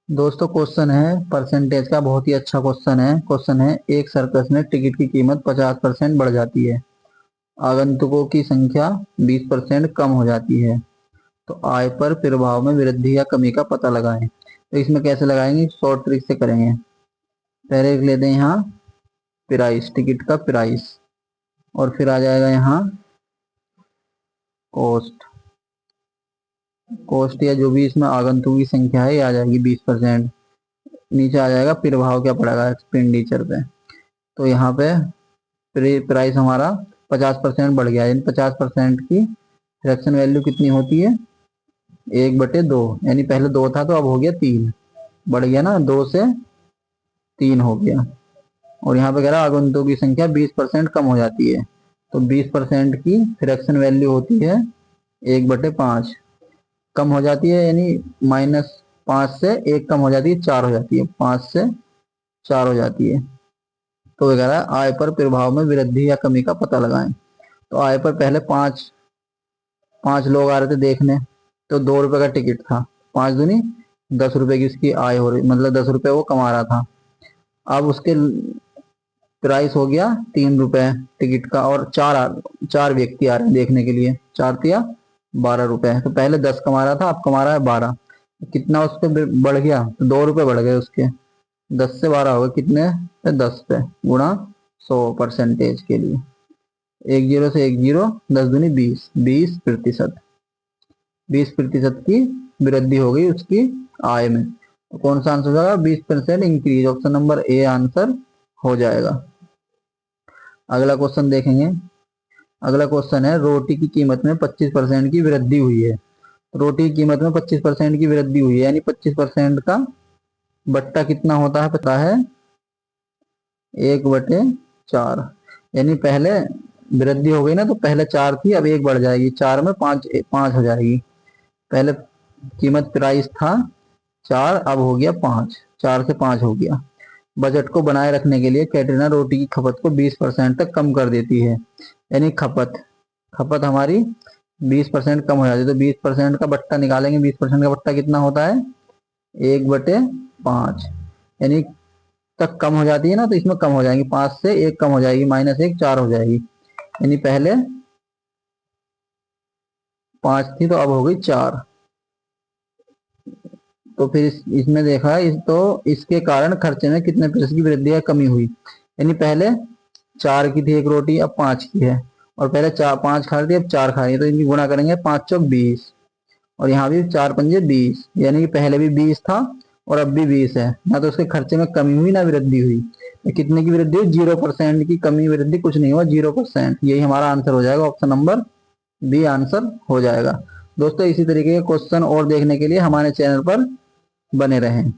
दोस्तों क्वेश्चन है परसेंटेज का, बहुत ही अच्छा क्वेश्चन है। क्वेश्चन है, एक सर्कस में टिकट की कीमत 50% बढ़ जाती है, आगंतुकों की संख्या 20% कम हो जाती है, तो आय पर प्रभाव में वृद्धि या कमी का पता लगाएं। तो इसमें कैसे लगाएंगे, शॉर्ट ट्रिक से करेंगे। पहले लिख लेते हैं यहाँ प्राइस, टिकट का प्राइस, और फिर आ जाएगा यहाँ कॉस्ट। कॉस्ट या जो भी इसमें आगंतुकों की संख्या है ये आ जाएगी 20%। नीचे आ जाएगा प्रभाव क्या पड़ेगा एक्सपेंडिचर पे। तो यहाँ पे प्राइस हमारा 50% बढ़ गया, यानी 50% की फ्रैक्शन वैल्यू कितनी होती है, 1/2। यानी पहले 2 था तो अब हो गया 3, बढ़ गया ना, 2 से 3 हो गया। और यहाँ पे कह रहा है आगंतुकों की संख्या 20% कम हो जाती है, तो 20% की फ्रैक्शन वैल्यू होती है 1/5। कम हो जाती है यानी -5 से 1 कम हो जाती है, 4 हो जाती है, 5 से 4 हो जाती है। तो वह कह रहा है आय पर प्रभाव में वृद्धि या कमी का पता लगाएं। तो आय पर पहले पांच पांच लोग आ रहे थे देखने, तो 2 रुपए का टिकट था, 5 दूनी 10 रुपए की उसकी आय हो रही, मतलब 10 रुपए वो कमा रहा था। अब उसके प्राइस हो गया 3 रुपए टिकट का, और चार व्यक्ति आ रहे हैं देखने के लिए, 4 या 12 रुपए। तो पहले 10 कमा रहा था, अब कमा रहा है 12। कितना उस पर बढ़ गया, तो 2 रुपए बढ़ गए उसके। 10 से 12 हो गए कितने पे, 10 पे, गुणा 100 परसेंटेज के लिए। 1 0 से 1 0, 10 दूनी 20, 20%। 20% की वृद्धि हो गई उसकी आय में। तो कौन सा आंसर हो जाएगा, 20% increase. Option number A answer हो जाएगा। अगला क्वेश्चन देखेंगे। अगला क्वेश्चन है, रोटी की कीमत में 25% की वृद्धि हुई है। रोटी की कीमत में 25% की वृद्धि हुई है, यानी 25% का बट्टा कितना होता है पता है, 1/4। यानी पहले वृद्धि हो गई ना, तो पहले 4 थी, अब 1 बढ़ जाएगी, 4 में 5 5 हो जाएगी। पहले कीमत प्राइस था 4, अब हो गया 5, 4 से 5 हो गया। बजट को बनाए रखने के लिए कैटरीना रोटी की खपत को 20% तक कम कर देती है। यानी खपत खपत हमारी 20% कम हो जाती है, तो 20% का बट्टा निकालेंगे। 20% का बट्टा कितना होता है, 1/5। यानी तक कम हो जाती है ना, तो इसमें कम हो जाएंगी, 5 से 1 कम हो जाएगी, -1 4 हो जाएगी। यानी पहले 5 थी तो अब हो गई 4। तो फिर इसमें देखा तो इसके कारण खर्चे में कितने प्रतिशत की वृद्धि या कमी हुई। यानी पहले 4 की थी एक रोटी, अब 5 की है, और पहले 5 खा रही थी, अब 4 खा रही है, तो इनकी गुणा करेंगे, 5 चौक 20, और यहाँ भी 4 पंजे 20। यानी कि पहले भी 20 था और अब भी 20 है ना, तो उसके खर्चे में कमी हुई ना वृद्धि हुई। तो कितने की वृद्धि हुई, 0% की कमी, वृद्धि कुछ नहीं हुआ, 0%। यही हमारा आंसर हो जाएगा, ऑप्शन नंबर बी आंसर हो जाएगा। दोस्तों इसी तरीके के क्वेश्चन और देखने के लिए हमारे चैनल पर बने रहें।